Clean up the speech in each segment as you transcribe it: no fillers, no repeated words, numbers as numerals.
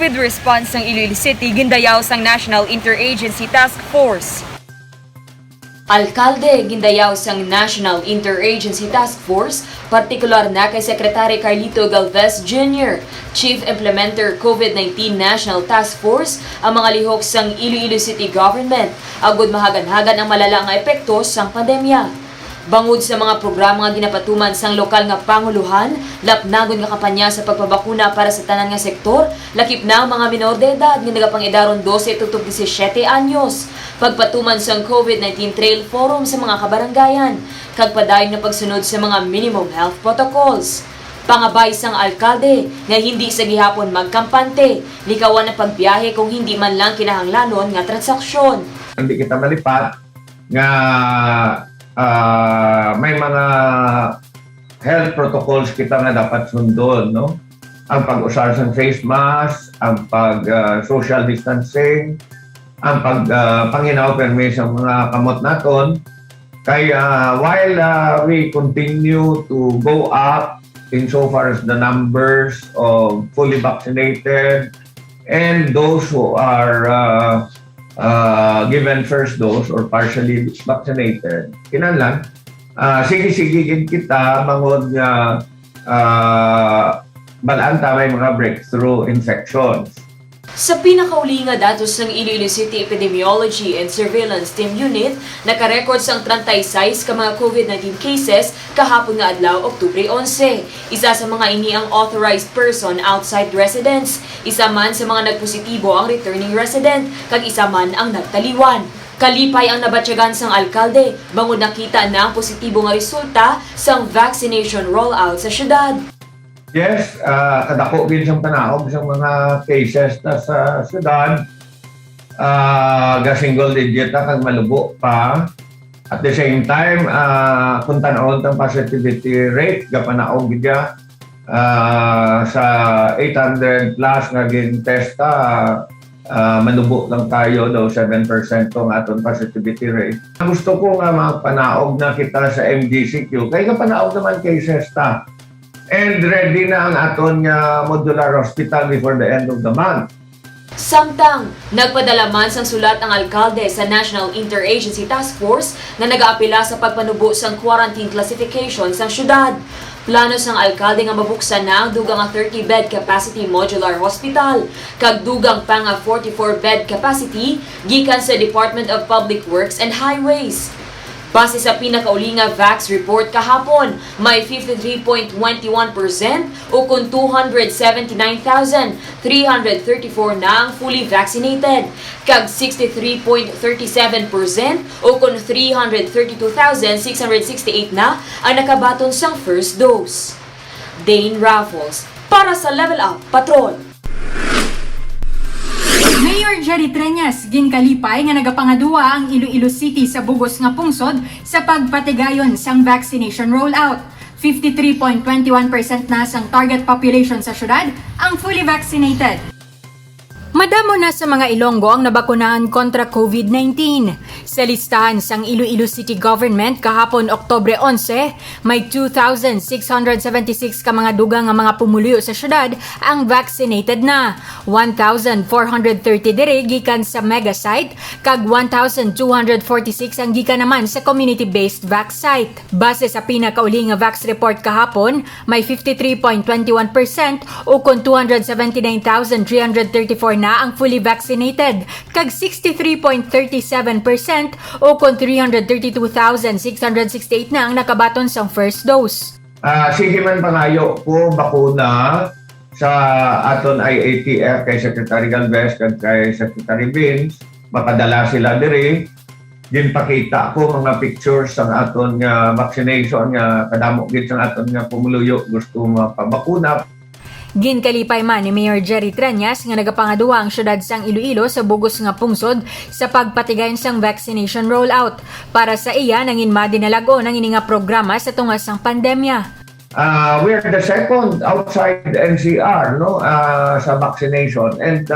COVID response ng Iloilo City gindayaw sang National Interagency Task Force. Alkalde gindayaw sang National Interagency Task Force, partikular na kay Secretary Carlito Galvez Jr., Chief Implementer COVID-19 National Task Force, ang mga lihok sang Iloilo City Government, agud mahagan-hagan ang malala nga epekto sang pandemya. Bangod sa mga programa nga ginapatuman sang lokal nga panguluhan, lapnagon nga kampanya sa pagpabakuna para sa tanan nga sektor, lakip na ang mga minor de edad nga nagapangidaron 12 tutog 17 anyos. Pagpatuman sang COVID-19 Trail Forum sa mga kabarangayan, kag padayon na pagsunod sa mga minimum health protocols. Pangabay sang alkalde nga hindi sa gihapon magkampante, likawan na pagbiyahe kung hindi man lang kinahanglanon nga transaksyon. Hindi kita malipat nga may mga health protocols kita nga dapat sundon, no? Ang pag-usar ng face mask, ang pag-social distancing, ang panginaw permi sa mga kamot naton. Kaya while we continue to go up insofar as the numbers of fully vaccinated and those who are given first dose or partially vaccinated, kinahanglan sige-sige kita mangod nga balanta may mga breakthrough infections. Sa pinakauli nga datos ng Iloilo City Epidemiology and Surveillance Team Unit, nakarecord sang 36 ka mga COVID-19 cases kahapon nga adlaw, Oktubre 11. Isa sa mga ini ang authorized person outside residence. Isa man sa mga nagpositibo ang returning resident, kag isa man ang nagtaliwan. Kalipay ang nabatyagan sang alkalde, bangod nakita na ang positibo nga resulta sang vaccination rollout sa syudad. Yes, kadako din siyang panahog sa mga cases na sa syudad. Single digit na kang malubo pa. At the same time, kung tanawon ang positivity rate, gapanaog bigya sa 800 plus nga gin-testa, malubo lang tayo daw 7% ang aton positivity rate. Gusto ko nga magpanaog na kita sa MDCQ, kaya kapanaog naman cases ta. And ready na ang aton modular hospital before the end of the month. Samtang, nagpadala man sang sulat ang alkalde sa National Interagency Task Force na nag-aapila sa pagpanubo sang quarantine classification sang syudad. Plano sang alkalde nga mabuksan na ang dugang 30-bed capacity modular hospital, kag dugang pa nga 44-bed capacity gikan sa Department of Public Works and Highways. Base sa pinakauli nga Vax report kahapon, may 53.21% o kung 279,334 na ang fully vaccinated, kag 63.37% o kung 332,668 na ang nakabaton sang first dose. Dane Raffles, para sa Level Up Patrol. Mayor Jerry Treñas ginkalipay nga nagapangadua ang Iloilo City sa bugos nga pungsod sa pagpatigayon sang vaccination rollout. 53.21% na sang target population sa syudad ang fully vaccinated. Madamo na sa mga Ilonggo ang nabakunahan kontra COVID-19. Sa listahan sang Iloilo City Government kahapon Oktubre 11, may 2,676 ka mga dugang nga mga pumuluyo sa syudad ang vaccinated na. 1,430 dire gikan sa mega site, kag 1,246 ang gikan naman sa community-based vax site. Base sa pinakauli nga vax report kahapon, may 53.21% o kung 279,334 na ang fully vaccinated, kag 63.37% o kung 332,668 na ang nakabaton sa first dose. Sige man pangayo ko bakuna sa aton IATF kay Secretary Galvez kag kay Secretary Vince, makadala sila diri. Ginpakita ko mga pictures sang aton nga vaccination nga kadamo gid sang aton nga pumuluyo gusto mapabakuna. Ginkalipay man ni Mayor Jerry Treñas nga nagapangadua ang syudad sang Iloilo sa bugos nga pungsod sa pagpatigayon sang vaccination rollout. Para sa iya, nanginma dinalago ng ini nga programa sa tungas sang pandemya. We're the second outside the NCR sa vaccination, and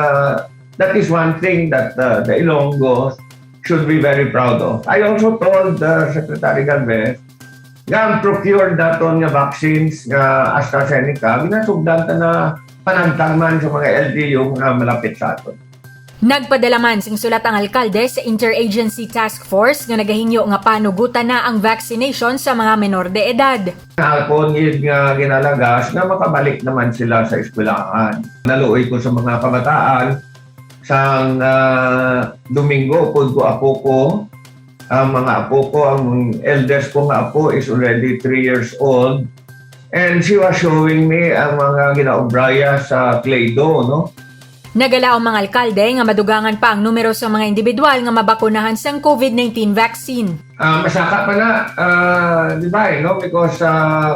that is one thing that the Ilonggos should be very proud of. I also told Secretary Galvez nga procured naton nga vaccines nga AstraZeneca, ginasugdan ta na panagtangman sa mga LGU nga malapit sa aton. Nagpadala man sing sulat ang alkalde sa Interagency Task Force nga nagahinyo nga panugutan na ang vaccination sa mga menor de edad. Ako nga ginalagas na makabalik naman sila sa eskwelahan. Naluoy ko sa mga kabataan sang Domingo, pud ko apo ko. Ang mga apo ko, ang eldest ko nga apo is already 3 years old. And she was showing me ang mga ginaobraya sa Claydo, no? Nagala ang mga alkalde nga madugangan pa ang numero sa mga individual nga mabakunahan sang COVID-19 vaccine. Masaka pa na, di ba, no? Because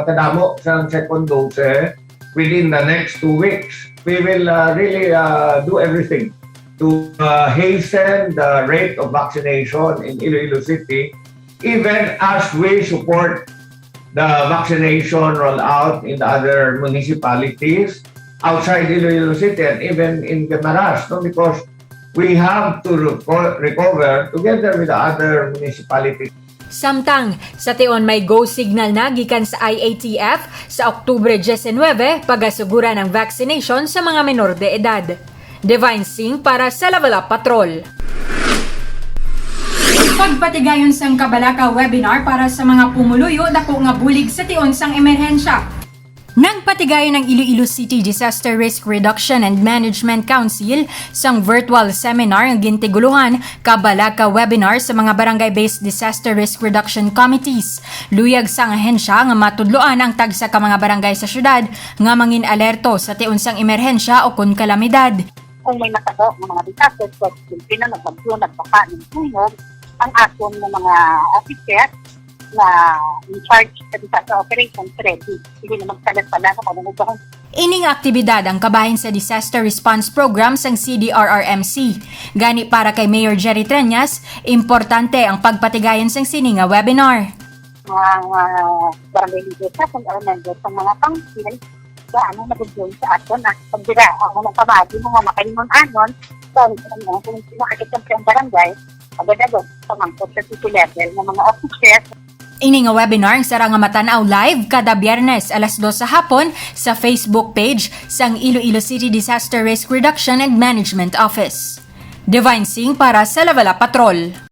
kadamo sa second dose, within the next 2 weeks, we will really do everything to hasten the rate of vaccination in Iloilo City, even as we support the vaccination rollout in the other municipalities outside Iloilo City and even in Guimaras, no? Because we have to recover together with the other municipalities. Samtang, sa tion may go signal na gikan sa IATF sa Oktubre 19 pagasugura ng vaccination sa mga menor de edad. Divine Singh para sa Level Up Patrol. Pagpatigayon sang Kabalaka webinar para sa mga pumuluyo dako nga bulig sa tion sang emerhensya. Nagpatigayon ng Iloilo City Disaster Risk Reduction and Management Council sang virtual seminar ng gintiguluhan Kabalaka webinar sa mga barangay-based disaster risk reduction committees. Luyag sang ahensya nga matudloan ang tagsa ka mga barangay sa syudad nga mangin alerto sa tion sang emerhensya o kun kalamidad. Kung may matabo ng mga disaster risk, pinanagpagyo, nagpaka ng tuyog, ang aton ng mga officer na in charge sa disaster operations ready. Hindi na magsalat pala sa kanunubahon. Ining aktibidad ang kabahin sa Disaster Response Program sang CDRRMC. Gani para kay Mayor Jerry Treñas, importante ang pagpatigayon sang sininga webinar. Ang barangay leaders sa members ng mga council, ano nabudyon sa aton at pagdira ang mga pamagi mga makalimon anon kung nakakit ang barangay agad-agad sa mangkot sa city level ng mga officers. Ini nga webinar ang sara nga matanaw live kada Biyernes alas 2 sa hapon sa Facebook page sang Iloilo City Disaster Risk Reduction and Management Office. Divine Singh para sa Level Up Patrol.